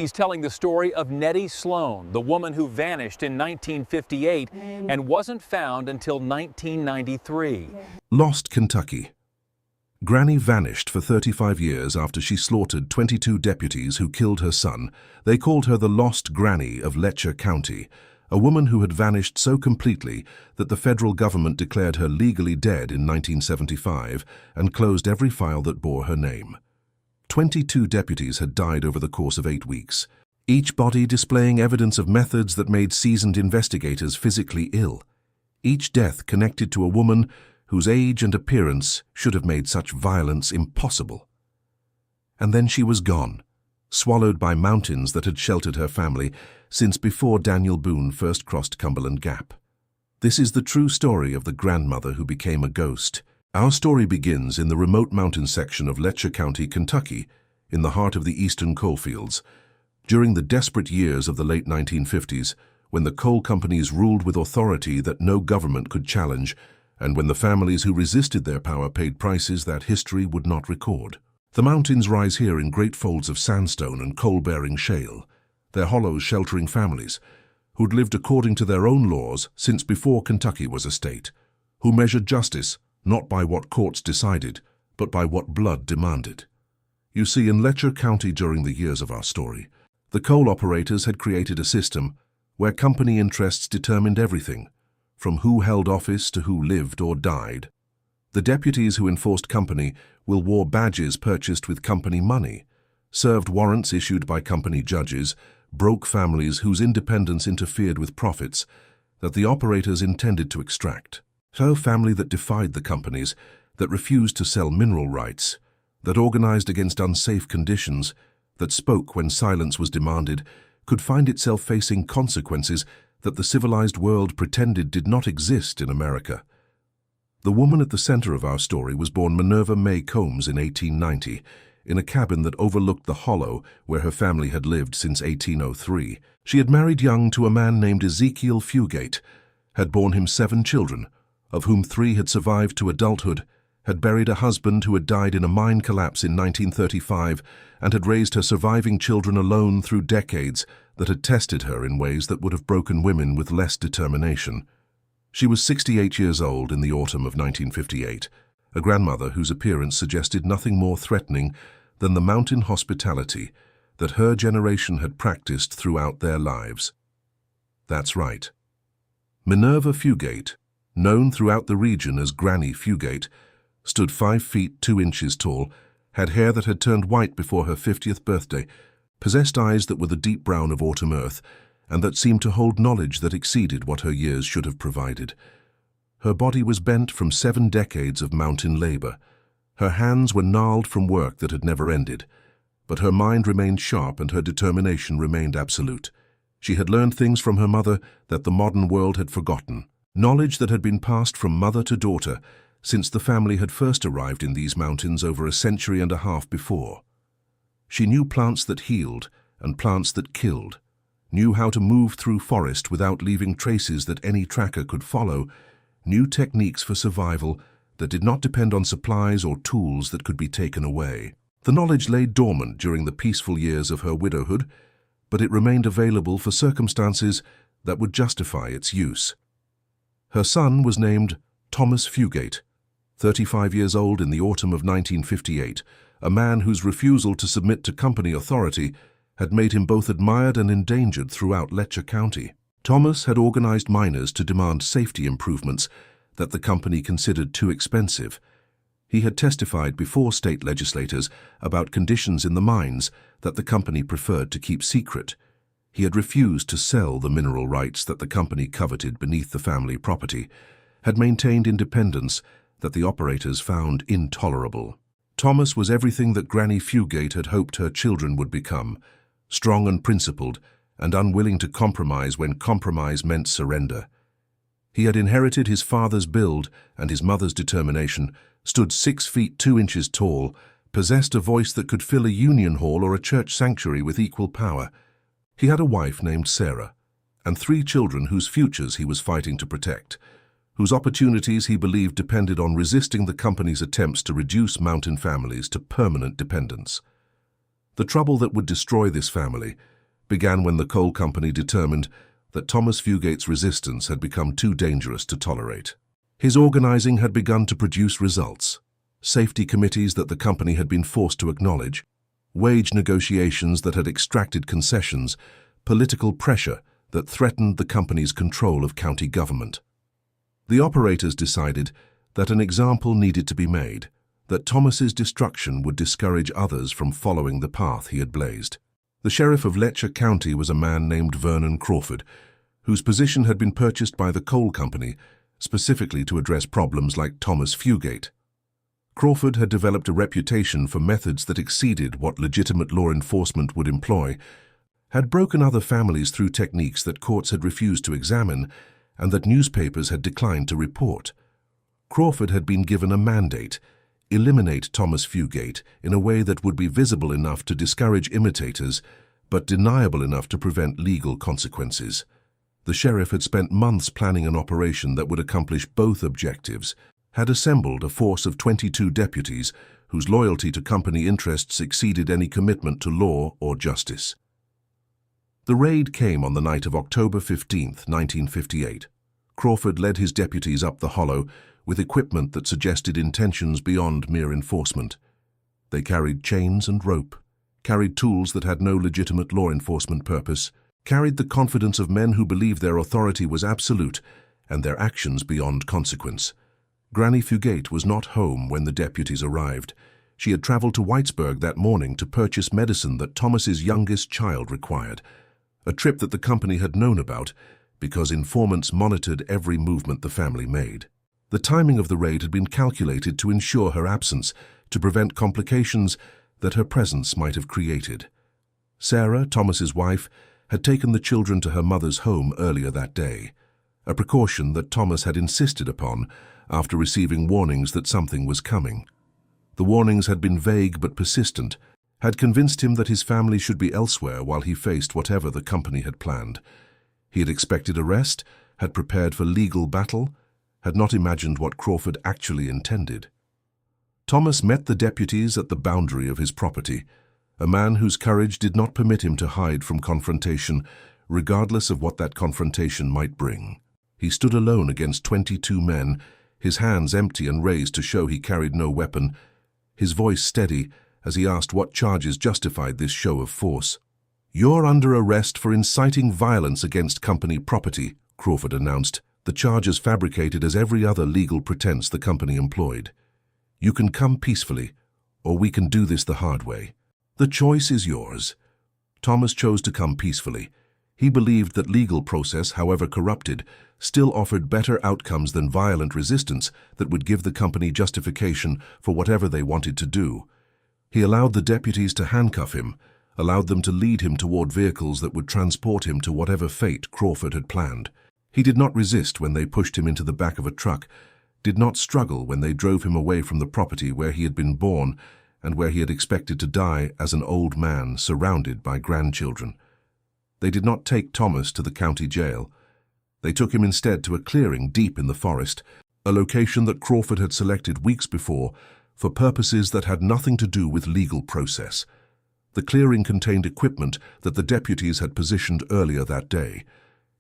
He's telling the story of Nettie Sloan, the woman who vanished in 1958 and wasn't found until 1993. Lost, Kentucky. Granny vanished for 35 years after she slaughtered 22 deputies who killed her son. They called her the Lost Granny of Letcher County, a woman who had vanished so completely that the federal government declared her legally dead in 1975 and closed every file that bore her name. 22 deputies had died over the course of 8 weeks, each body displaying evidence of methods that made seasoned investigators physically ill. Each death connected to a woman whose age and appearance should have made such violence impossible. And then she was gone, swallowed by mountains that had sheltered her family since before Daniel Boone first crossed Cumberland Gap. This is the true story of the grandmother who became a ghost. Our story begins in the remote mountain section of Letcher County, Kentucky, in the heart of the eastern coalfields. During the desperate years of the late 1950s, when the coal companies ruled with authority that no government could challenge, and when the families who resisted their power paid prices that history would not record. The mountains rise here in great folds of sandstone and coal-bearing shale, their hollows sheltering families who'd lived according to their own laws since before Kentucky was a state, who measured justice not by what courts decided, but by what blood demanded. You see, in Letcher County during the years of our story, the coal operators had created a system where company interests determined everything, from who held office to who lived or died. The deputies who enforced company wore badges purchased with company money, served warrants issued by company judges, broke families whose independence interfered with profits that the operators intended to extract. So family that defied the companies, that refused to sell mineral rights, that organized against unsafe conditions, that spoke when silence was demanded, could find itself facing consequences that the civilized world pretended did not exist in America. The woman at the center of our story was born Minerva May Combs in 1890, in a cabin that overlooked the hollow where her family had lived since 1803. She had married young to a man named Ezekiel Fugate, had borne him 7 children, of whom 3 had survived to adulthood, had buried a husband who had died in a mine collapse in 1935, and had raised her surviving children alone through decades that had tested her in ways that would have broken women with less determination. She was 68 years old in the autumn of 1958, a grandmother whose appearance suggested nothing more threatening than the mountain hospitality that her generation had practiced throughout their lives. That's right. Minerva Fugate, known throughout the region as Granny Fugate, stood 5 feet 2 inches tall, had hair that had turned white before her 50th birthday, possessed eyes that were the deep brown of autumn earth, and that seemed to hold knowledge that exceeded what her years should have provided. Her body was bent from 7 decades of mountain labor. Her hands were gnarled from work that had never ended, but her mind remained sharp and her determination remained absolute. She had learned things from her mother that the modern world had forgotten, knowledge that had been passed from mother to daughter since the family had first arrived in these mountains over a century and a half before. She knew plants that healed and plants that killed, knew how to move through forest without leaving traces that any tracker could follow, knew techniques for survival that did not depend on supplies or tools that could be taken away. The knowledge lay dormant during the peaceful years of her widowhood, but it remained available for circumstances that would justify its use. Her son was named Thomas Fugate, 35 years old in the autumn of 1958, a man whose refusal to submit to company authority had made him both admired and endangered throughout Letcher County. Thomas had organized miners to demand safety improvements that the company considered too expensive. He had testified before state legislators about conditions in the mines that the company preferred to keep secret. He had refused to sell the mineral rights that the company coveted beneath the family property, had maintained independence that the operators found intolerable. Thomas was everything that Granny Fugate had hoped her children would become, strong and principled, and unwilling to compromise when compromise meant surrender. He had inherited his father's build and his mother's determination, stood 6 feet 2 inches tall, possessed a voice that could fill a union hall or a church sanctuary with equal power. He had a wife named Sarah, and 3 children whose futures he was fighting to protect, whose opportunities he believed depended on resisting the company's attempts to reduce mountain families to permanent dependence. The trouble that would destroy this family began when the coal company determined that Thomas Fugate's resistance had become too dangerous to tolerate. His organizing had begun to produce results: safety committees that the company had been forced to acknowledge, wage negotiations that had extracted concessions, political pressure that threatened the company's control of county government. The operators decided that an example needed to be made, that Thomas's destruction would discourage others from following the path he had blazed. The sheriff of Letcher County was a man named Vernon Crawford, whose position had been purchased by the coal company specifically to address problems like Thomas Fugate. Crawford had developed a reputation for methods that exceeded what legitimate law enforcement would employ, had broken other families through techniques that courts had refused to examine and that newspapers had declined to report. Crawford had been given a mandate: eliminate Thomas Fugate in a way that would be visible enough to discourage imitators, but deniable enough to prevent legal consequences. The sheriff had spent months planning an operation that would accomplish both objectives, had assembled a force of 22 deputies whose loyalty to company interests exceeded any commitment to law or justice. The raid came on the night of October 15, 1958. Crawford led his deputies up the hollow with equipment that suggested intentions beyond mere enforcement. They carried chains and rope, carried tools that had no legitimate law enforcement purpose, carried the confidence of men who believed their authority was absolute and their actions beyond consequence. Granny Fugate was not home when the deputies arrived. She had traveled to Whitesburg that morning to purchase medicine that Thomas's youngest child required, a trip that the company had known about because informants monitored every movement the family made. The timing of the raid had been calculated to ensure her absence, to prevent complications that her presence might have created. Sarah, Thomas's wife, had taken the children to her mother's home earlier that day, a precaution that Thomas had insisted upon after receiving warnings that something was coming. The warnings had been vague but persistent, had convinced him that his family should be elsewhere while he faced whatever the company had planned. He had expected arrest, had prepared for legal battle, had not imagined what Crawford actually intended. Thomas met the deputies at the boundary of his property, a man whose courage did not permit him to hide from confrontation, regardless of what that confrontation might bring. He stood alone against 22 men, his hands empty and raised to show he carried no weapon, his voice steady as he asked what charges justified this show of force. "You're under arrest for inciting violence against company property," Crawford announced, the charges fabricated as every other legal pretense the company employed. "You can come peacefully, or we can do this the hard way. The choice is yours." Thomas chose to come peacefully. He believed that legal process, however corrupted, still offered better outcomes than violent resistance that would give the company justification for whatever they wanted to do. He allowed the deputies to handcuff him, allowed them to lead him toward vehicles that would transport him to whatever fate Crawford had planned. He did not resist when they pushed him into the back of a truck, did not struggle when they drove him away from the property where he had been born and where he had expected to die as an old man surrounded by grandchildren. They did not take Thomas to the county jail. They took him instead to a clearing deep in the forest, a location that Crawford had selected weeks before for purposes that had nothing to do with legal process. The clearing contained equipment that the deputies had positioned earlier that day: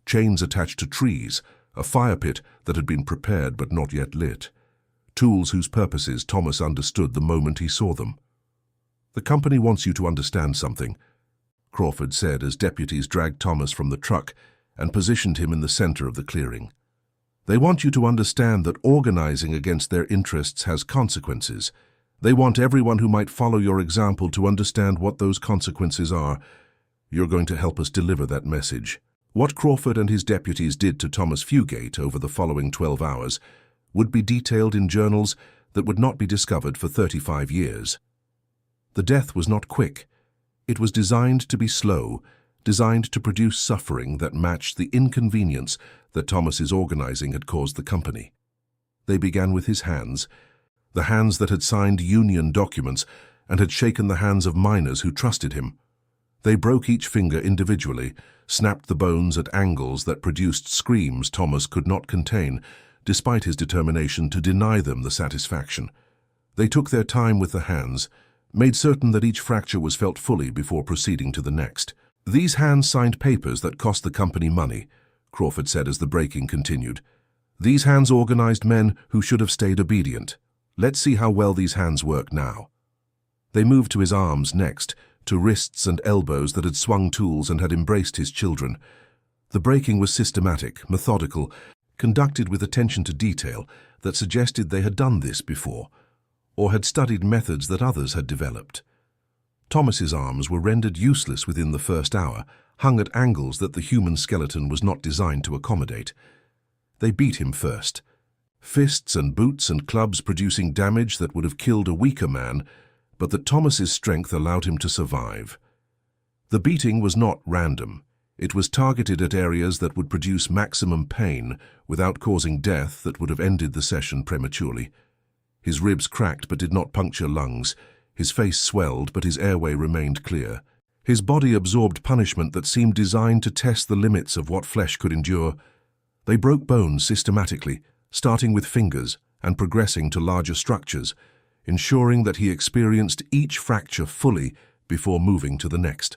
chains attached to trees, a fire pit that had been prepared but not yet lit, tools whose purposes Thomas understood the moment he saw them. "The company wants you to understand something," Crawford said as deputies dragged Thomas from the truck and positioned him in the center of the clearing. "They want you to understand that organizing against their interests has consequences. They want everyone who might follow your example to understand what those consequences are. You're going to help us deliver that message." What Crawford and his deputies did to Thomas Fugate over the following 12 hours would be detailed in journals that would not be discovered for 35 years. The death was not quick. It was designed to be slow, designed to produce suffering that matched the inconvenience that Thomas's organizing had caused the company. They began with his hands, the hands that had signed union documents and had shaken the hands of miners who trusted him. They broke each finger individually, snapped the bones at angles that produced screams Thomas could not contain, despite his determination to deny them the satisfaction. They took their time with the hands, made certain that each fracture was felt fully before proceeding to the next. "These hands signed papers that cost the company money," Crawford said as the breaking continued. "These hands organized men who should have stayed obedient. Let's see how well these hands work now." They moved to his arms next, to wrists and elbows that had swung tools and had embraced his children. The breaking was systematic, methodical, conducted with attention to detail that suggested they had done this before, or had studied methods that others had developed. Thomas's arms were rendered useless within the first hour, hung at angles that the human skeleton was not designed to accommodate. They beat him first, fists and boots and clubs producing damage that would have killed a weaker man, but that Thomas's strength allowed him to survive. The beating was not random. It was targeted at areas that would produce maximum pain without causing death that would have ended the session prematurely. His ribs cracked but did not puncture lungs. His face swelled, but his airway remained clear. His body absorbed punishment that seemed designed to test the limits of what flesh could endure. They broke bones systematically, starting with fingers and progressing to larger structures, ensuring that he experienced each fracture fully before moving to the next.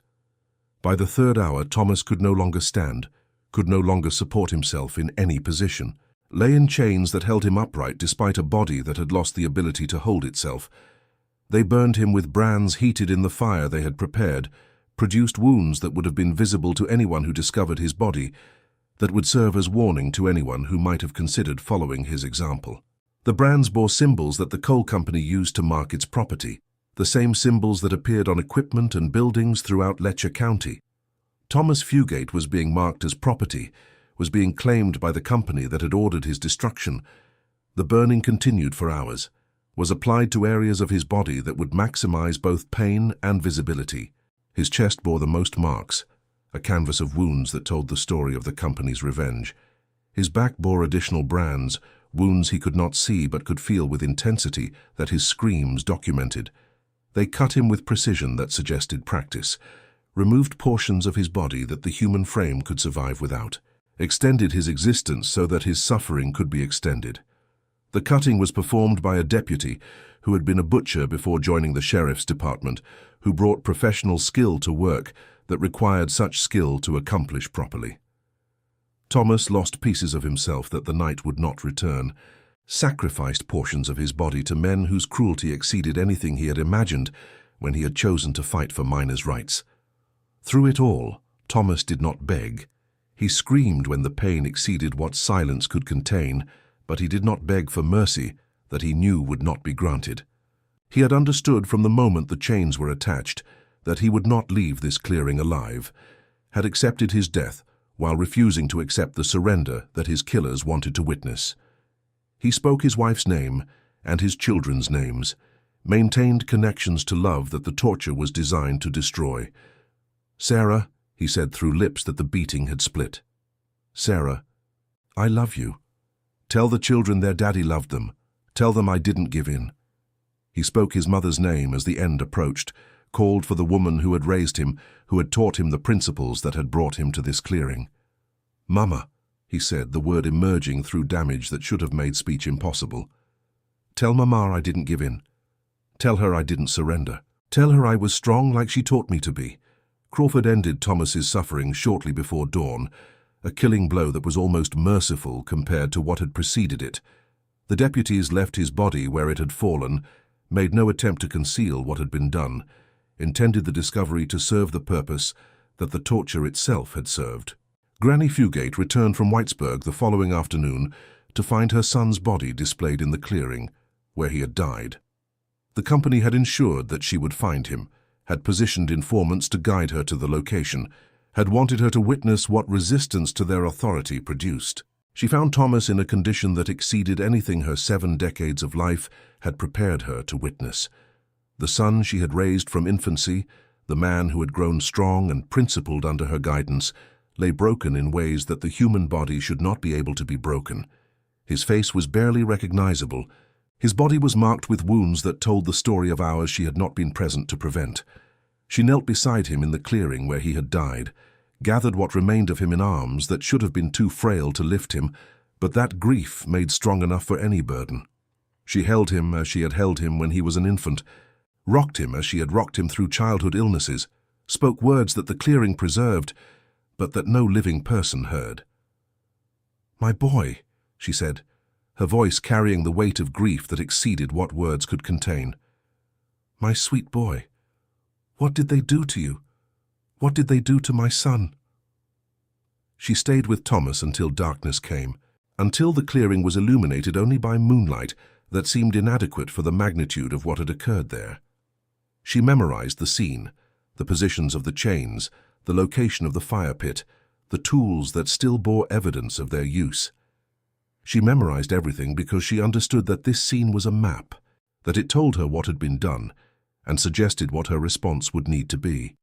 By the third hour, Thomas could no longer stand, could no longer support himself in any position, lay in chains that held him upright despite a body that had lost the ability to hold itself. They burned him with brands heated in the fire they had prepared, produced wounds that would have been visible to anyone who discovered his body, that would serve as warning to anyone who might have considered following his example. The brands bore symbols that the coal company used to mark its property, the same symbols that appeared on equipment and buildings throughout Letcher County. Thomas Fugate was being marked as property, was being claimed by the company that had ordered his destruction. The burning continued for hours, was applied to areas of his body that would maximize both pain and visibility. His chest bore the most marks, a canvas of wounds that told the story of the company's revenge. His back bore additional brands, wounds he could not see but could feel with intensity that his screams documented. They cut him with precision that suggested practice, removed portions of his body that the human frame could survive without, extended his existence so that his suffering could be extended. The cutting was performed by a deputy who had been a butcher before joining the sheriff's department, who brought professional skill to work that required such skill to accomplish properly. Thomas lost pieces of himself that the night would not return, sacrificed portions of his body to men whose cruelty exceeded anything he had imagined when he had chosen to fight for miners' rights. Through it all, Thomas did not beg. He screamed when the pain exceeded what silence could contain, but he did not beg for mercy that he knew would not be granted. He had understood from the moment the chains were attached that he would not leave this clearing alive, had accepted his death while refusing to accept the surrender that his killers wanted to witness. He spoke his wife's name and his children's names, maintained connections to love that the torture was designed to destroy. "Sarah," he said through lips that the beating had split. "Sarah, I love you. Tell the children their daddy loved them. Tell them I didn't give in." He spoke his mother's name as the end approached, called for the woman who had raised him, who had taught him the principles that had brought him to this clearing. "Mama," he said, the word emerging through damage that should have made speech impossible. "Tell Mama I didn't give in. Tell her I didn't surrender. Tell her I was strong like she taught me to be." Crawford ended Thomas's suffering shortly before dawn, a killing blow that was almost merciful compared to what had preceded it. The deputies left his body where it had fallen, made no attempt to conceal what had been done, intended the discovery to serve the purpose that the torture itself had served. Granny Fugate returned from Whitesburg the following afternoon to find her son's body displayed in the clearing, where he had died. The company had ensured that she would find him, had positioned informants to guide her to the location, had wanted her to witness what resistance to their authority produced. She found Thomas in a condition that exceeded anything her 7 decades of life had prepared her to witness. The son she had raised from infancy, the man who had grown strong and principled under her guidance, lay broken in ways that the human body should not be able to be broken. His face was barely recognizable. His body was marked with wounds that told the story of hours she had not been present to prevent. She knelt beside him in the clearing where he had died, gathered what remained of him in arms that should have been too frail to lift him, but that grief made strong enough for any burden. She held him as she had held him when he was an infant, rocked him as she had rocked him through childhood illnesses, spoke words that the clearing preserved, but that no living person heard. "My boy," she said, her voice carrying the weight of grief that exceeded what words could contain. "My sweet boy, what did they do to you? What did they do to my son?" She stayed with Thomas until darkness came, until the clearing was illuminated only by moonlight that seemed inadequate for the magnitude of what had occurred there. She memorized the scene, the positions of the chains, the location of the fire pit, the tools that still bore evidence of their use. She memorized everything because she understood that this scene was a map, that it told her what had been done, and suggested what her response would need to be.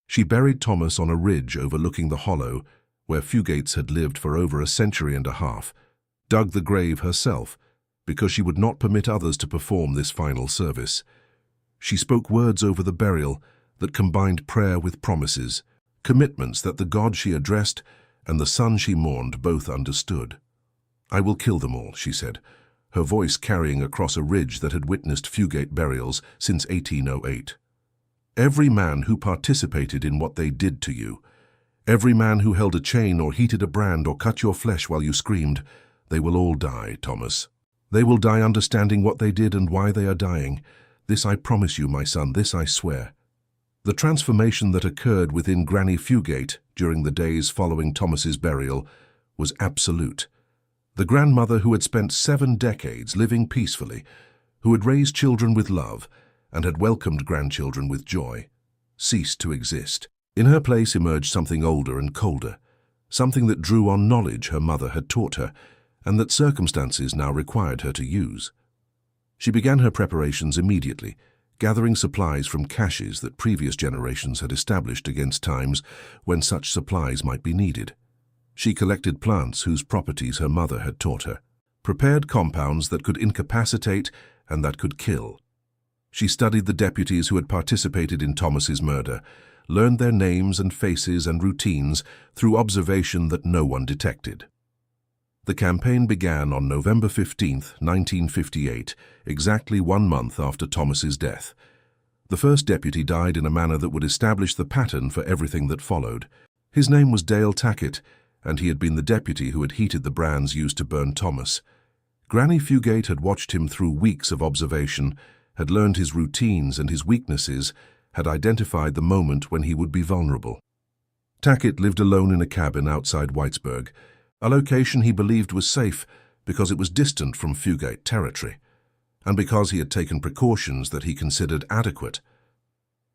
She buried Thomas on a ridge overlooking the hollow, where Fugates had lived for over a century and a half, dug the grave herself, because she would not permit others to perform this final service. She spoke words over the burial that combined prayer with promises, commitments that the God she addressed and the son she mourned both understood. "I will kill them all," she said, her voice carrying across a ridge that had witnessed Fugate burials since 1808. "Every man who participated in what they did to you, every man who held a chain or heated a brand or cut your flesh while you screamed, they will all die, Thomas. They will die understanding what they did and why they are dying. This I promise you, my son, this I swear." The transformation that occurred within Granny Fugate during the days following Thomas's burial was absolute. The grandmother who had spent 7 decades living peacefully, who had raised children with love and had welcomed grandchildren with joy, ceased to exist. In her place emerged something older and colder, something that drew on knowledge her mother had taught her and that circumstances now required her to use. She began her preparations immediately, gathering supplies from caches that previous generations had established against times when such supplies might be needed. She collected plants whose properties her mother had taught her, prepared compounds that could incapacitate and that could kill. She studied the deputies who had participated in Thomas's murder, learned their names and faces and routines through observation that no one detected. The campaign began on November 15, 1958, exactly 1 month after Thomas's death. The first deputy died in a manner that would establish the pattern for everything that followed. His name was Dale Tackett, and he had been the deputy who had heated the brands used to burn Thomas. Granny Fugate had watched him through weeks of observation, had learned his routines and his weaknesses, had identified the moment when he would be vulnerable. Tackett lived alone in a cabin outside Whitesburg, a location he believed was safe because it was distant from Fugate territory, and because he had taken precautions that he considered adequate.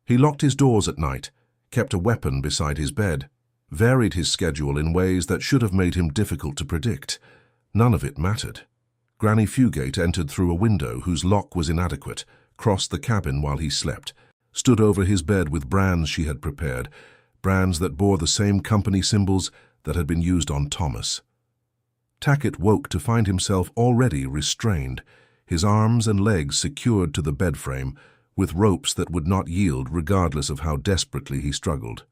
He locked his doors at night, kept a weapon beside his bed, varied his schedule in ways that should have made him difficult to predict. None of it mattered. Granny Fugate entered through a window whose lock was inadequate, crossed the cabin while he slept, stood over his bed with brands she had prepared, brands that bore the same company symbols that had been used on Thomas. Tackett woke to find himself already restrained, his arms and legs secured to the bed frame, with ropes that would not yield regardless of how desperately he struggled.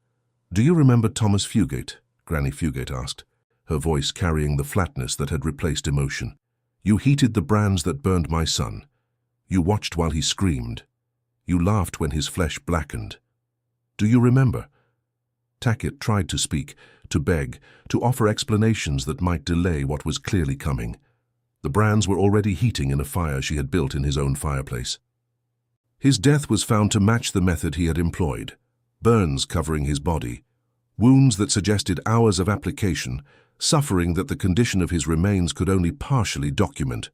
"Do you remember Thomas Fugate?" Granny Fugate asked, her voice carrying the flatness that had replaced emotion. "You heated the brands that burned my son. You watched while he screamed. You laughed when his flesh blackened. Do you remember?" Tackett tried to speak, to beg, to offer explanations that might delay what was clearly coming. The brands were already heating in a fire she had built in his own fireplace. His death was found to match the method he had employed, burns covering his body, wounds that suggested hours of application, suffering that the condition of his remains could only partially document.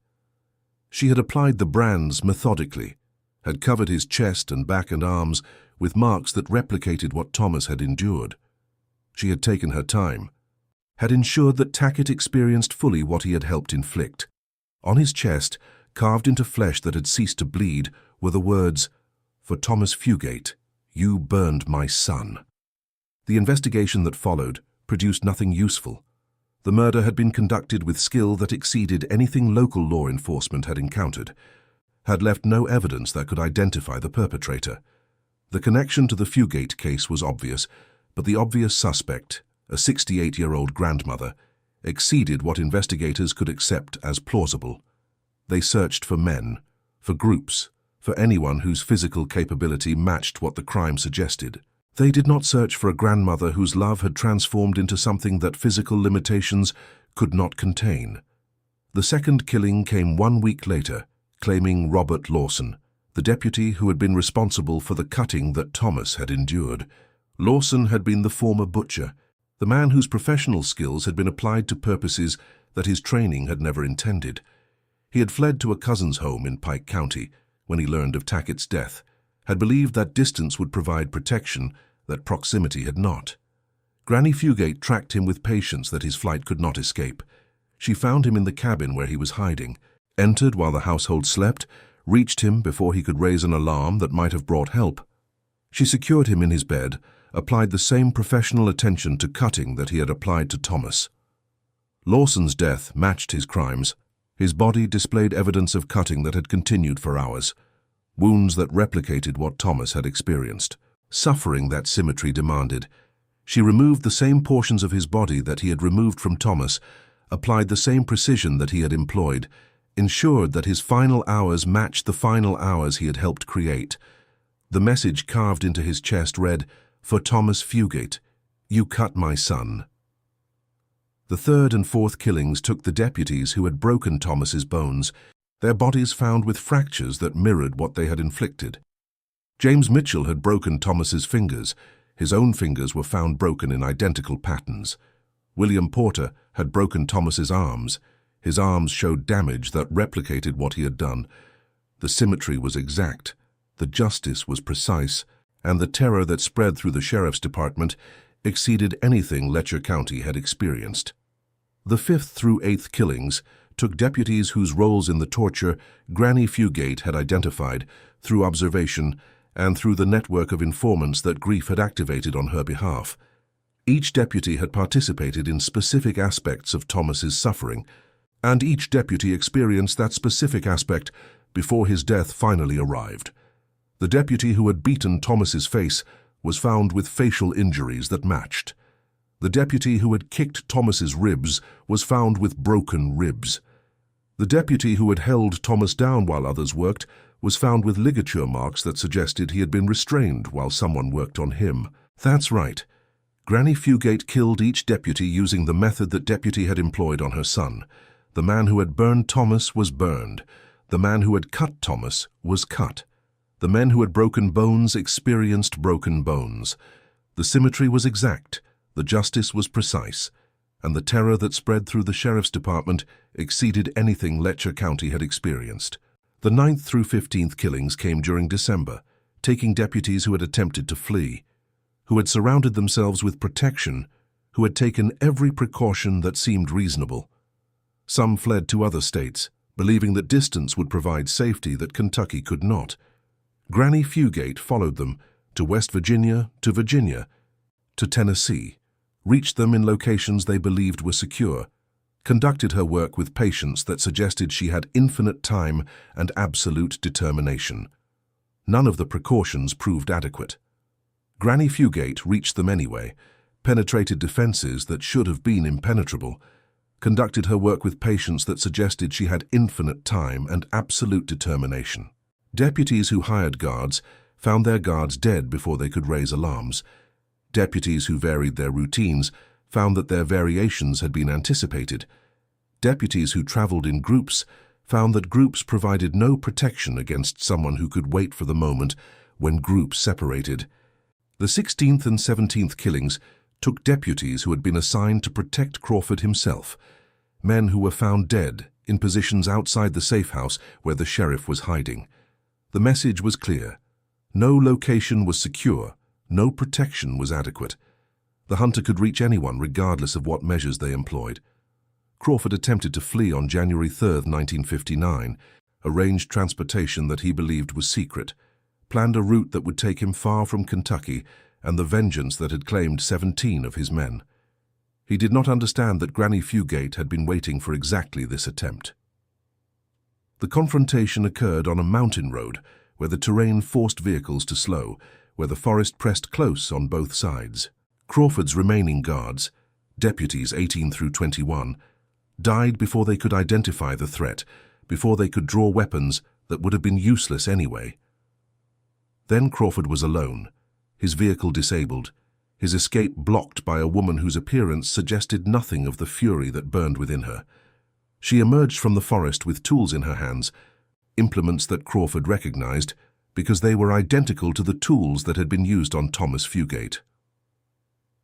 She had applied the brands methodically, had covered his chest and back and arms with marks that replicated what Thomas had endured. She had taken her time, had ensured that Tackett experienced fully what he had helped inflict. On his chest, carved into flesh that had ceased to bleed, were the words, "For Thomas Fugate, you burned my son." The investigation that followed produced nothing useful. The murder had been conducted with skill that exceeded anything local law enforcement had encountered, had left no evidence that could identify the perpetrator. The connection to the Fugate case was obvious, but the obvious suspect, a 68-year-old grandmother, exceeded what investigators could accept as plausible. They searched for men, for groups, for anyone whose physical capability matched what the crime suggested. They did not search for a grandmother whose love had transformed into something that physical limitations could not contain. The second killing came 1 week later, claiming Robert Lawson, the deputy who had been responsible for the cutting that Thomas had endured. Lawson had been the former butcher, the man whose professional skills had been applied to purposes that his training had never intended. He had fled to a cousin's home in Pike County when he learned of Tackett's death, had believed that distance would provide protection that proximity had not. Granny Fugate tracked him with patience that his flight could not escape. She found him in the cabin where he was hiding, entered while the household slept, reached him before he could raise an alarm that might have brought help. She secured him in his bed, applied the same professional attention to cutting that he had applied to Thomas. Lawson's death matched his crimes. His body displayed evidence of cutting that had continued for hours, wounds that replicated what Thomas had experienced, suffering that symmetry demanded. She removed the same portions of his body that he had removed from Thomas, applied the same precision that he had employed, ensured that his final hours matched the final hours he had helped create. The message carved into his chest read, "For Thomas Fugate, you cut my son." The third and fourth killings took the deputies who had broken Thomas's bones, their bodies found with fractures that mirrored what they had inflicted. James Mitchell had broken Thomas's fingers. His own fingers were found broken in identical patterns. William Porter had broken Thomas's arms. His arms showed damage that replicated what he had done. The symmetry was exact, the justice was precise, and the terror that spread through the sheriff's department exceeded anything Letcher County had experienced. The fifth through eighth killings took deputies whose roles in the torture Granny Fugate had identified through observation and through the network of informants that grief had activated on her behalf. Each deputy had participated in specific aspects of Thomas's suffering, and each deputy experienced that specific aspect before his death finally arrived. The deputy who had beaten Thomas's face was found with facial injuries that matched. The deputy who had kicked Thomas's ribs was found with broken ribs. The deputy who had held Thomas down while others worked was found with ligature marks that suggested he had been restrained while someone worked on him. That's right. Granny Fugate killed each deputy using the method that deputy had employed on her son. The man who had burned Thomas was burned. The man who had cut Thomas was cut. The men who had broken bones experienced broken bones. The symmetry was exact, the justice was precise, and the terror that spread through the sheriff's department exceeded anything Letcher County had experienced. The 9th through 15th killings came during December, taking deputies who had attempted to flee, who had surrounded themselves with protection, who had taken every precaution that seemed reasonable. Some fled to other states, believing that distance would provide safety that Kentucky could not. Granny Fugate followed them to West Virginia, to Tennessee, reached them in locations they believed were secure, conducted her work with patience that suggested she had infinite time and absolute determination. None of the precautions proved adequate. Granny Fugate reached them anyway, penetrated defenses that should have been impenetrable, conducted her work with patience that suggested she had infinite time and absolute determination. Deputies who hired guards found their guards dead before they could raise alarms. Deputies who varied their routines found that their variations had been anticipated. Deputies who traveled in groups found that groups provided no protection against someone who could wait for the moment when groups separated. The 16th and 17th killings took deputies who had been assigned to protect Crawford himself, men who were found dead in positions outside the safe house where the sheriff was hiding. The message was clear. No location was secure, no protection was adequate. The hunter could reach anyone regardless of what measures they employed. Crawford attempted to flee on January 3, 1959, arranged transportation that he believed was secret, planned a route that would take him far from Kentucky and the vengeance that had claimed 17 of his men. He did not understand that Granny Fugate had been waiting for exactly this attempt. The confrontation occurred on a mountain road where the terrain forced vehicles to slow, where the forest pressed close on both sides. Crawford's remaining guards, deputies 18 through 21, died before they could identify the threat, before they could draw weapons that would have been useless anyway. Then Crawford was alone, his vehicle disabled, his escape blocked by a woman whose appearance suggested nothing of the fury that burned within her. She emerged from the forest with tools in her hands, implements that Crawford recognized because they were identical to the tools that had been used on Thomas Fugate.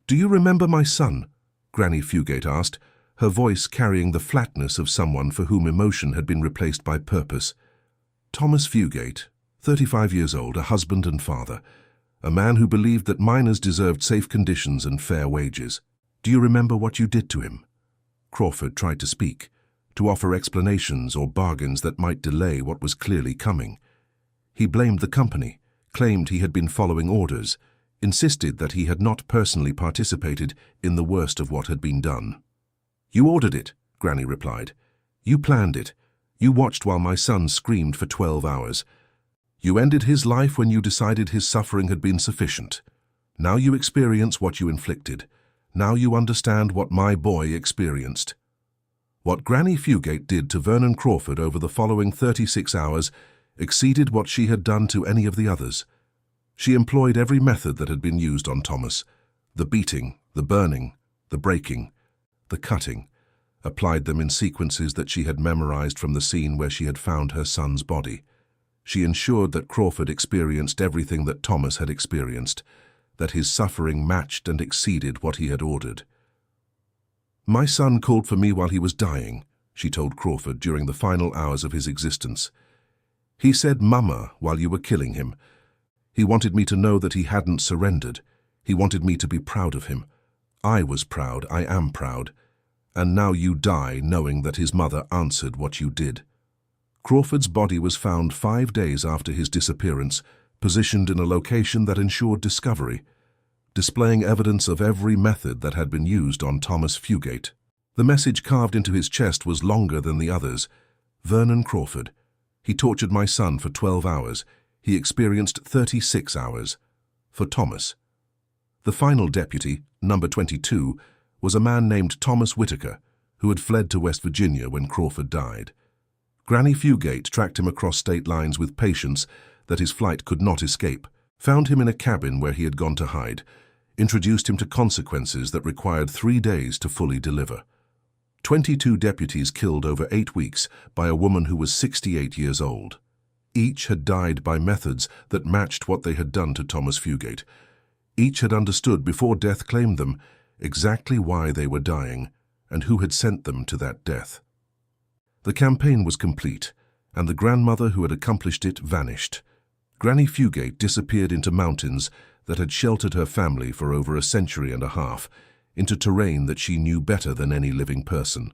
"Do you remember my son?" Granny Fugate asked, her voice carrying the flatness of someone for whom emotion had been replaced by purpose. Thomas Fugate, 35 years old, a husband and father, a man who believed that miners deserved safe conditions and fair wages. "Do you remember what you did to him?" Crawford tried to speak, to offer explanations or bargains that might delay what was clearly coming. He blamed the company, claimed he had been following orders, insisted that he had not personally participated in the worst of what had been done. "You ordered it," Granny replied. "You planned it. You watched while my son screamed for 12 hours. You ended his life when you decided his suffering had been sufficient. Now you experience what you inflicted. Now you understand what my boy experienced." What Granny Fugate did to Vernon Crawford over the following 36 hours exceeded what she had done to any of the others. She employed every method that had been used on Thomas: the beating, the burning, the breaking, the cutting, applied them in sequences that she had memorized from the scene where she had found her son's body. She ensured that Crawford experienced everything that Thomas had experienced, that his suffering matched and exceeded what he had ordered. "My son called for me while he was dying," she told Crawford during the final hours of his existence. "He said, 'Mama,' while you were killing him. He wanted me to know that he hadn't surrendered. He wanted me to be proud of him. I was proud, I am proud. And now you die knowing that his mother answered what you did." Crawford's body was found 5 days after his disappearance, positioned in a location that ensured discovery, displaying evidence of every method that had been used on Thomas Fugate. The message carved into his chest was longer than the others. "Vernon Crawford. He tortured my son for 12 hours. He experienced 36 hours. For Thomas." The final deputy, number 22, was a man named Thomas Whitaker, who had fled to West Virginia when Crawford died. Granny Fugate tracked him across state lines with patience that his flight could not escape, found him in a cabin where he had gone to hide, introduced him to consequences that required 3 days to fully deliver. 22 deputies killed over 8 weeks by a woman who was 68 years old. Each had died by methods that matched what they had done to Thomas Fugate. Each had understood before death claimed them exactly why they were dying and who had sent them to that death. The campaign was complete, and the grandmother who had accomplished it vanished. Granny Fugate disappeared into mountains that had sheltered her family for over a century and a half, into terrain that she knew better than any living person.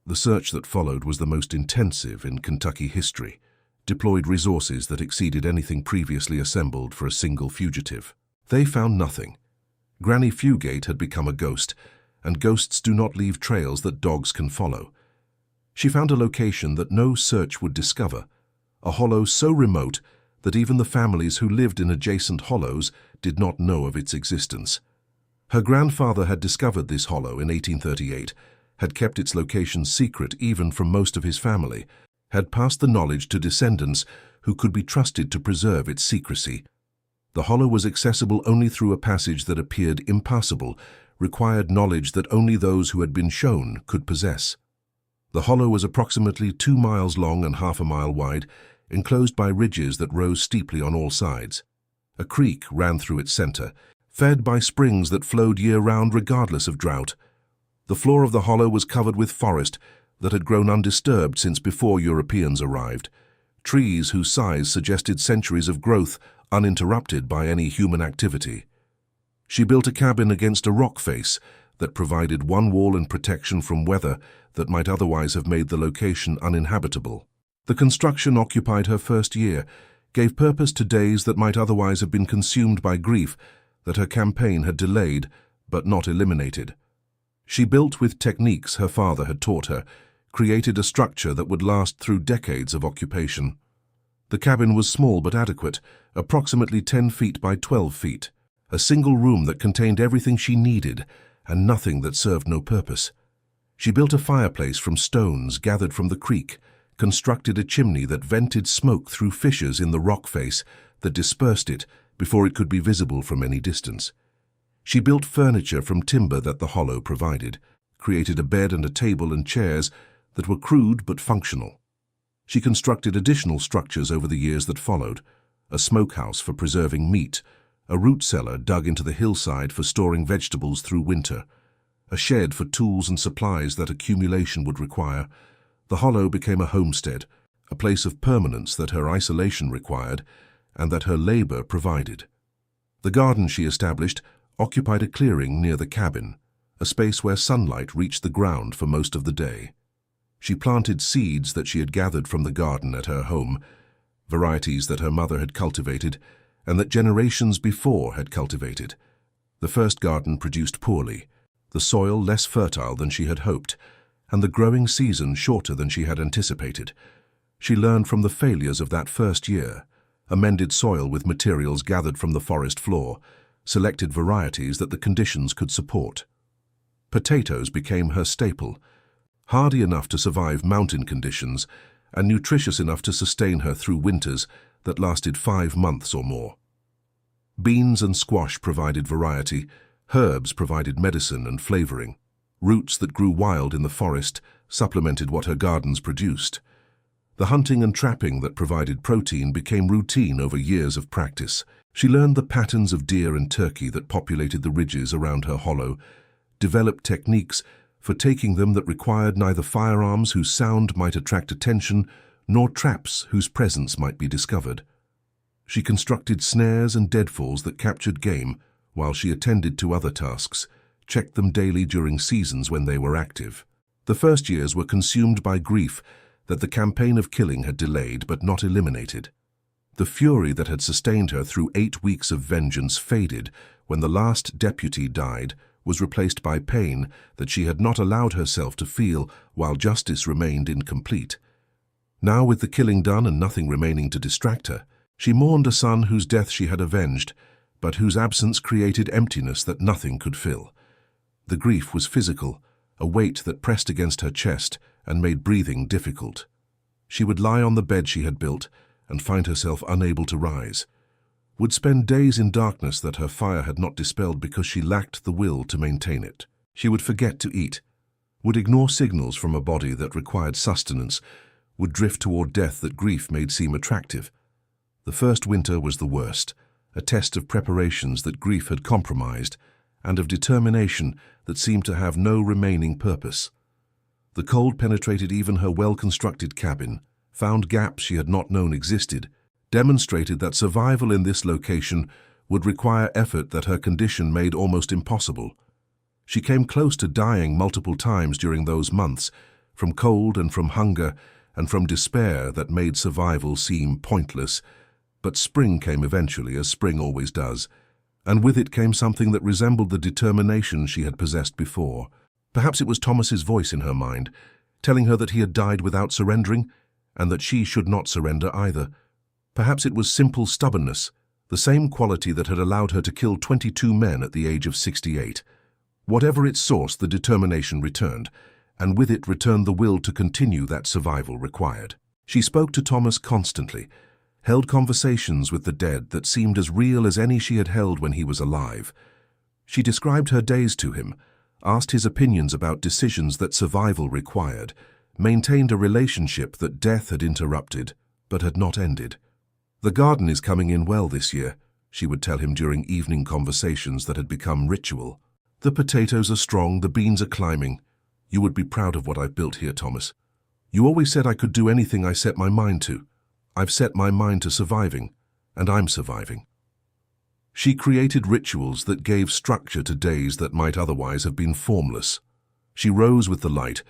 The search that followed was the most intensive in Kentucky history, deployed resources that exceeded anything previously assembled for a single fugitive. They found nothing. Granny Fugate had become a ghost, and ghosts do not leave trails that dogs can follow. She found a location that no search would discover, a hollow so remote that even the families who lived in adjacent hollows did not know of its existence. Her grandfather had discovered this hollow in 1838, had kept its location secret even from most of his family, had passed the knowledge to descendants who could be trusted to preserve its secrecy. The hollow was accessible only through a passage that appeared impassable, required knowledge that only those who had been shown could possess. The hollow was approximately 2 miles long and half a mile wide, enclosed by ridges that rose steeply on all sides. A creek ran through its center, fed by springs that flowed year-round regardless of drought. The floor of the hollow was covered with forest that had grown undisturbed since before Europeans arrived, trees whose size suggested centuries of growth uninterrupted by any human activity. She built a cabin against a rock face that provided one wall and protection from weather that might otherwise have made the location uninhabitable. The construction occupied her first year, gave purpose to days that might otherwise have been consumed by grief that her campaign had delayed but not eliminated. She built with techniques her father had taught her, created a structure that would last through decades of occupation. The cabin was small but adequate, approximately 10 feet by 12 feet, a single room that contained everything she needed and nothing that served no purpose. She built a fireplace from stones gathered from the creek, constructed a chimney that vented smoke through fissures in the rock face that dispersed it before it could be visible from any distance. She built furniture from timber that the hollow provided, created a bed and a table and chairs that were crude but functional. She constructed additional structures over the years that followed: a smokehouse for preserving meat, a root cellar dug into the hillside for storing vegetables through winter, a shed for tools and supplies that accumulation would require. The hollow became a homestead, a place of permanence that her isolation required and that her labor provided. The garden she established occupied a clearing near the cabin, a space where sunlight reached the ground for most of the day. She planted seeds that she had gathered from the garden at her home, varieties that her mother had cultivated and that generations before had cultivated. The first garden produced poorly, the soil less fertile than she had hoped, and the growing season shorter than she had anticipated. She learned from the failures of that first year, amended soil with materials gathered from the forest floor, selected varieties that the conditions could support. Potatoes became her staple, hardy enough to survive mountain conditions and nutritious enough to sustain her through winters that lasted 5 months or more. Beans and squash provided variety, herbs provided medicine and flavoring. Roots that grew wild in the forest supplemented what her gardens produced. The hunting and trapping that provided protein became routine over years of practice. She learned the patterns of deer and turkey that populated the ridges around her hollow, developed techniques for taking them that required neither firearms whose sound might attract attention nor traps whose presence might be discovered. She constructed snares and deadfalls that captured game while she attended to other tasks, checked them daily during seasons when they were active. The first years were consumed by grief that the campaign of killing had delayed but not eliminated. The fury that had sustained her through 8 weeks of vengeance faded when the last deputy died, was replaced by pain that she had not allowed herself to feel while justice remained incomplete. Now, with the killing done and nothing remaining to distract her, she mourned a son whose death she had avenged, but whose absence created emptiness that nothing could fill. The grief was physical, a weight that pressed against her chest and made breathing difficult. She would lie on the bed she had built and find herself unable to rise, would spend days in darkness that her fire had not dispelled because she lacked the will to maintain it. She would forget to eat, would ignore signals from a body that required sustenance, would drift toward death that grief made seem attractive. The first winter was the worst, a test of preparations that grief had compromised and of determination that seemed to have no remaining purpose. The cold penetrated even her well-constructed cabin, found gaps she had not known existed, demonstrated that survival in this location would require effort that her condition made almost impossible. She came close to dying multiple times during those months, from cold and from hunger and from despair that made survival seem pointless. But spring came eventually, as spring always does, and with it came something that resembled the determination she had possessed before. Perhaps it was Thomas's voice in her mind, telling her that he had died without surrendering, and that she should not surrender either. Perhaps it was simple stubbornness, the same quality that had allowed her to kill 22 men at the age of 68. Whatever its source, the determination returned, and with it returned the will to continue that survival required. She spoke to Thomas constantly, held conversations with the dead that seemed as real as any she had held when he was alive. She described her days to him, asked his opinions about decisions that survival required, maintained a relationship that death had interrupted but had not ended. "The garden is coming in well this year," she would tell him during evening conversations that had become ritual. "The potatoes are strong, the beans are climbing. You would be proud of what I've built here, Thomas. You always said I could do anything I set my mind to. I've set my mind to surviving, and I'm surviving." She created rituals that gave structure to days that might otherwise have been formless. She rose with the light,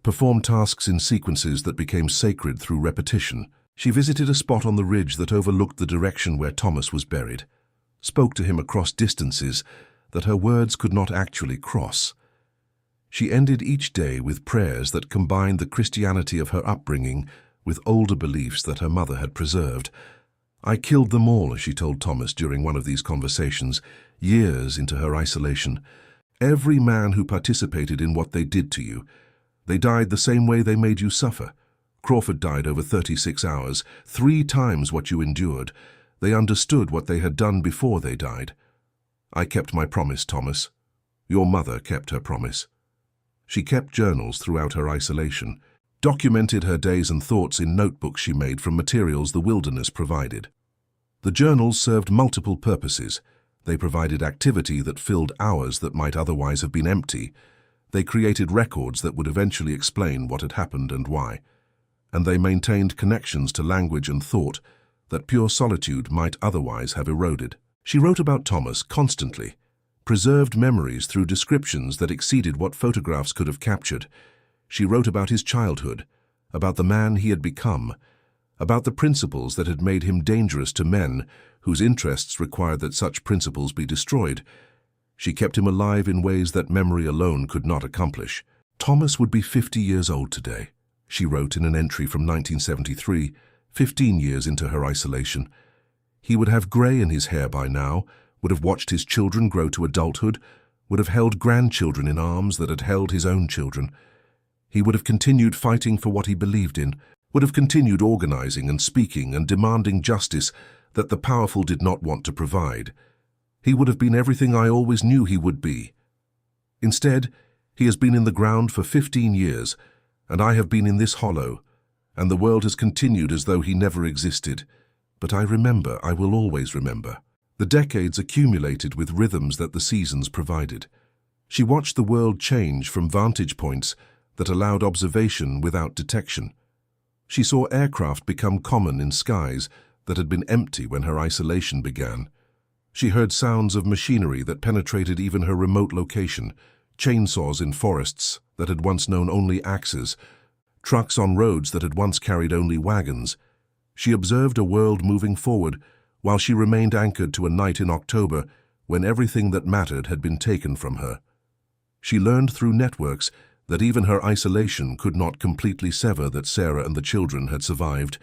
performed tasks in sequences that became sacred through repetition. She visited a spot on the ridge that overlooked the direction where Thomas was buried, spoke to him across distances that her words could not actually cross. She ended each day with prayers that combined the Christianity of her upbringing with older beliefs that her mother had preserved. "I killed them all," she told Thomas during one of these conversations, years into her isolation. "Every man who participated in what they did to you. They died the same way they made you suffer, Crawford died over 36 hours, 3 times what you endured. They understood what they had done before they died. I kept my promise, Thomas. Your mother kept her promise. She kept journals throughout her isolation, documented her days and thoughts in notebooks she made from materials the wilderness provided. The journals served multiple purposes. They provided activity that filled hours that might otherwise have been empty. They created records that would eventually explain what had happened and why. And they maintained connections to language and thought that pure solitude might otherwise have eroded. She wrote about Thomas constantly, preserved memories through descriptions that exceeded what photographs could have captured. She wrote about his childhood, about the man he had become, about the principles that had made him dangerous to men whose interests required that such principles be destroyed. She kept him alive in ways that memory alone could not accomplish. Thomas would be 50 years old today, she wrote in an entry from 1973, 15 years into her isolation. He would have grey in his hair by now, would have watched his children grow to adulthood, would have held grandchildren in arms that had held his own children. He would have continued fighting for what he believed in, would have continued organizing and speaking and demanding justice that the powerful did not want to provide. He would have been everything I always knew he would be. Instead, he has been in the ground for 15 years, and I have been in this hollow, and the world has continued as though he never existed. But I remember, I will always remember. The decades accumulated with rhythms that the seasons provided. She watched the world change from vantage points that allowed observation without detection. She saw aircraft become common in skies that had been empty when her isolation began. She heard sounds of machinery that penetrated even her remote location, chainsaws in forests that had once known only axes, trucks on roads that had once carried only wagons. She observed a world moving forward while she remained anchored to a night in October when everything that mattered had been taken from her. She learned through networks that even her isolation could not completely sever that Sarah and the children had survived,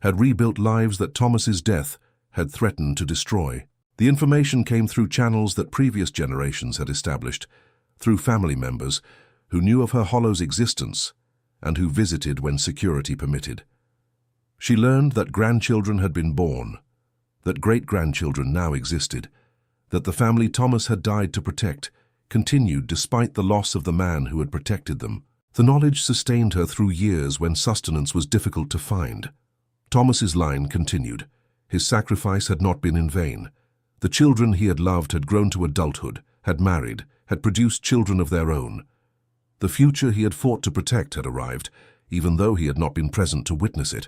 had rebuilt lives that Thomas's death had threatened to destroy. The information came through channels that previous generations had established, through family members who knew of her hollow's existence and who visited when security permitted. She learned that grandchildren had been born, that great-grandchildren now existed, that the family Thomas had died to protect continued despite the loss of the man who had protected them. The knowledge sustained her through years when sustenance was difficult to find. Thomas's line continued. His sacrifice had not been in vain. The children he had loved had grown to adulthood, had married, had produced children of their own. The future he had fought to protect had arrived, even though he had not been present to witness it.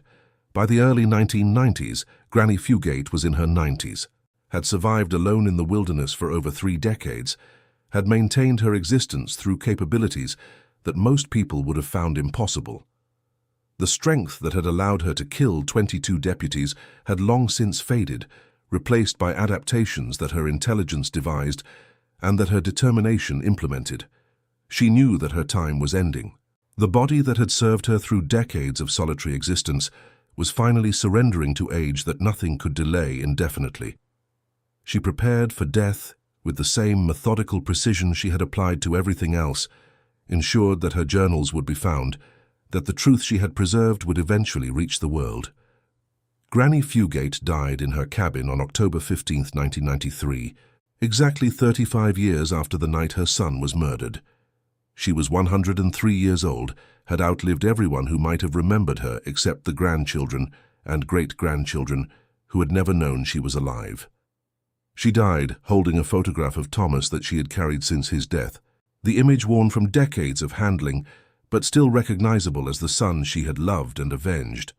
By the early 1990s, Granny Fugate was in her 90s, had survived alone in the wilderness for over 3 decades, had maintained her existence through capabilities that most people would have found impossible. The strength that had allowed her to kill 22 deputies had long since faded, replaced by adaptations that her intelligence devised and that her determination implemented. She knew that her time was ending. The body that had served her through decades of solitary existence was finally surrendering to age that nothing could delay indefinitely. She prepared for death with the same methodical precision she had applied to everything else, ensured that her journals would be found, that the truth she had preserved would eventually reach the world. Granny Fugate died in her cabin on October 15, 1993, exactly 35 years after the night her son was murdered. She was 103 years old, had outlived everyone who might have remembered her except the grandchildren and great-grandchildren who had never known she was alive. She died holding a photograph of Thomas that she had carried since his death, the image worn from decades of handling, but still recognizable as the son she had loved and avenged.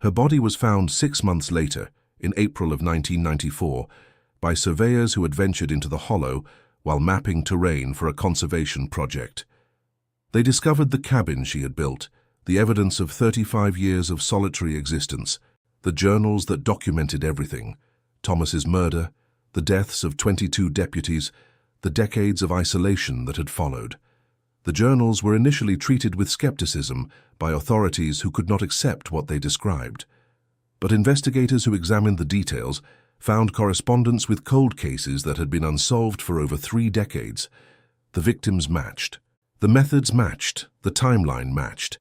Her body was found 6 months later, in April of 1994, by surveyors who had ventured into the hollow while mapping terrain for a conservation project. They discovered the cabin she had built, the evidence of 35 years of solitary existence, the journals that documented everything, Thomas's murder, the deaths of 22 deputies, the decades of isolation that had followed. The journals were initially treated with skepticism by authorities who could not accept what they described. But investigators who examined the details found correspondence with cold cases that had been unsolved for over 3 decades. The victims matched. The methods matched. The timeline matched.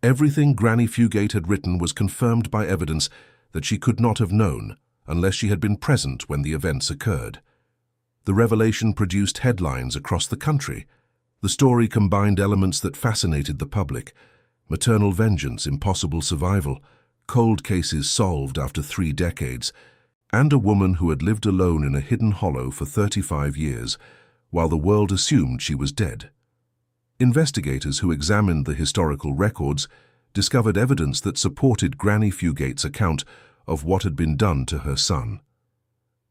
Everything Granny Fugate had written was confirmed by evidence that she could not have known unless she had been present when the events occurred. The revelation produced headlines across the country. The story combined elements that fascinated the public: maternal vengeance, impossible survival, cold cases solved after 3 decades, and a woman who had lived alone in a hidden hollow for 35 years, while the world assumed she was dead. Investigators who examined the historical records discovered evidence that supported Granny Fugate's account of what had been done to her son.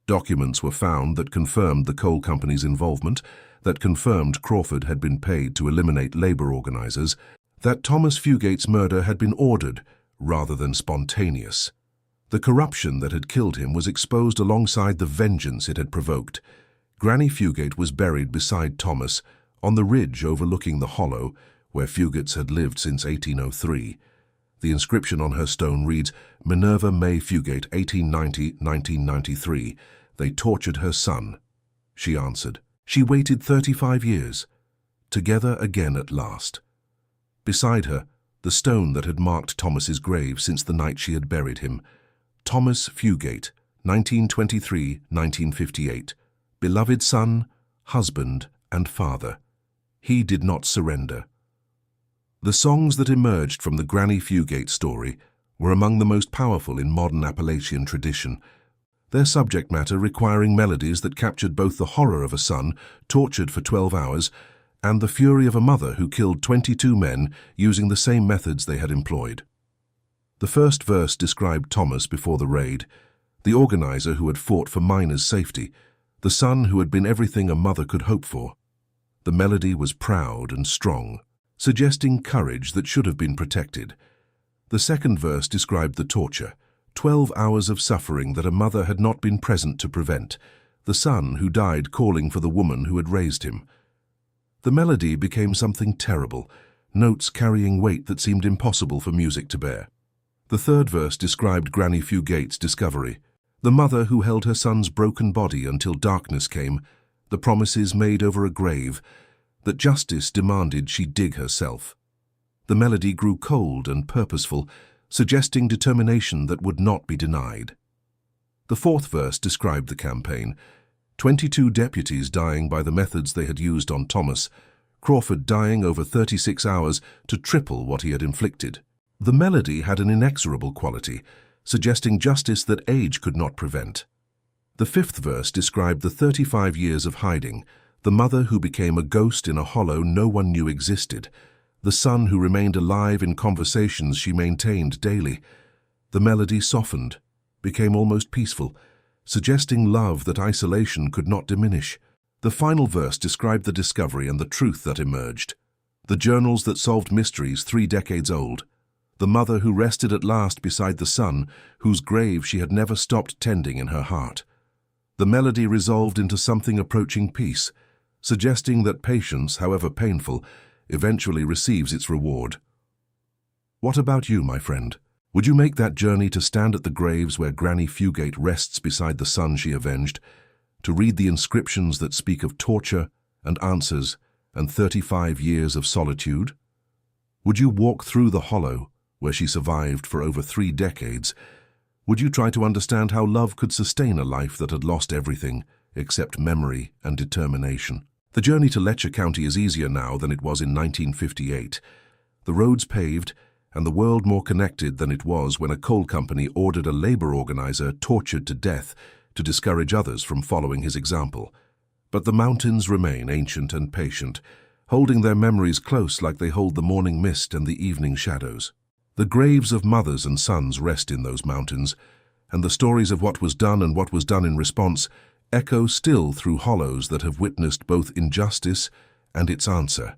Documents were found that confirmed the coal company's involvement, that confirmed Crawford had been paid to eliminate labor organizers, that Thomas Fugate's murder had been ordered rather than spontaneous. The corruption that had killed him was exposed alongside the vengeance it had provoked. Granny Fugate was buried beside Thomas on the ridge overlooking the hollow where Fugates had lived since 1803. The inscription on her stone reads, "Minerva May Fugate, 1890-1993. They tortured her son." She answered. She waited 35 years. Together again at last. Beside her, the stone that had marked Thomas's grave since the night she had buried him. Thomas Fugate, 1923-1958. Beloved son, husband, and father. He did not surrender. The songs that emerged from the Granny Fugate story were among the most powerful in modern Appalachian tradition, their subject matter requiring melodies that captured both the horror of a son tortured for 12 hours and the fury of a mother who killed 22 men using the same methods they had employed. The first verse described Thomas before the raid, the organizer who had fought for miners' safety, the son who had been everything a mother could hope for. The melody was proud and strong, suggesting courage that should have been protected. The second verse described the torture, 12 hours of suffering that a mother had not been present to prevent, the son who died calling for the woman who had raised him. The melody became something terrible, notes carrying weight that seemed impossible for music to bear. The third verse described Granny Fugate's discovery, the mother who held her son's broken body until darkness came, the promises made over a grave, that justice demanded she dig herself. The melody grew cold and purposeful, suggesting determination that would not be denied. The fourth verse described the campaign, 22 deputies dying by the methods they had used on Thomas, Crawford dying over 36 hours to triple what he had inflicted. The melody had an inexorable quality, suggesting justice that age could not prevent. The fifth verse described the 35 years of hiding, the mother who became a ghost in a hollow no one knew existed, the son who remained alive in conversations she maintained daily. The melody softened, became almost peaceful, suggesting love that isolation could not diminish. The final verse described the discovery and the truth that emerged. The journals that solved mysteries 3 decades old. The mother who rested at last beside the son, whose grave she had never stopped tending in her heart. The melody resolved into something approaching peace, suggesting that patience, however painful, eventually receives its reward. What about you, my friend? Would you make that journey to stand at the graves where Granny Fugate rests beside the son she avenged, to read the inscriptions that speak of torture and answers and 35 years of solitude? Would you walk through the hollow where she survived for over 3 decades? Would you try to understand how love could sustain a life that had lost everything except memory and determination? The journey to Letcher County is easier now than it was in 1958. The roads paved, and the world more connected than it was when a coal company ordered a labor organizer tortured to death to discourage others from following his example. But the mountains remain ancient and patient, holding their memories close like they hold the morning mist and the evening shadows. The graves of mothers and sons rest in those mountains, and the stories of what was done and what was done in response echo still through hollows that have witnessed both injustice and its answer.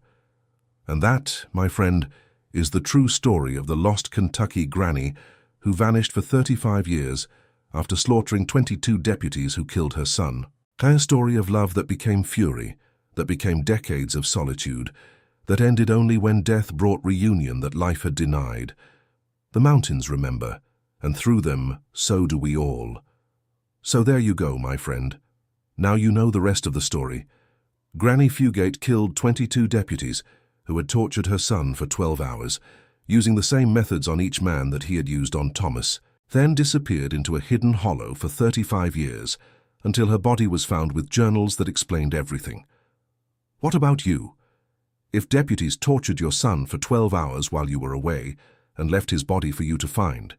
And that, my friend, is the true story of the lost Kentucky granny who vanished for 35 years after slaughtering 22 deputies who killed her son. A story of love that became fury, that became decades of solitude, that ended only when death brought reunion that life had denied. The mountains remember, and through them, so do we all. So there you go, my friend. Now you know the rest of the story. Granny Fugate killed 22 deputies who had tortured her son for 12 hours. using the same methods on each man that he had used on Thomas, then disappeared into a hidden hollow for 35 years until her body was found with journals that explained everything. What about you? If deputies tortured your son for 12 hours while you were away and left his body for you to find,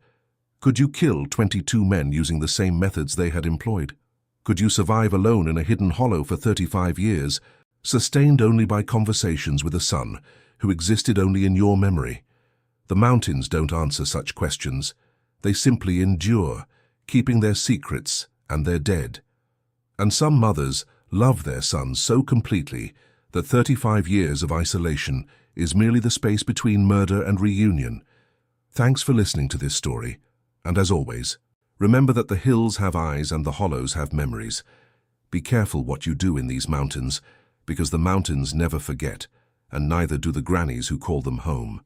could you kill 22 men using the same methods they had employed? Could you survive alone in a hidden hollow for 35 years, sustained only by conversations with a son who existed only in your memory? The mountains don't answer such questions. They simply endure, keeping their secrets and their dead. And some mothers love their sons so completely that 35 years of isolation is merely the space between murder and reunion. Thanks for listening to this story. And as always, remember that the hills have eyes and the hollows have memories. Be careful what you do in these mountains, because the mountains never forget, and neither do the grannies who call them home.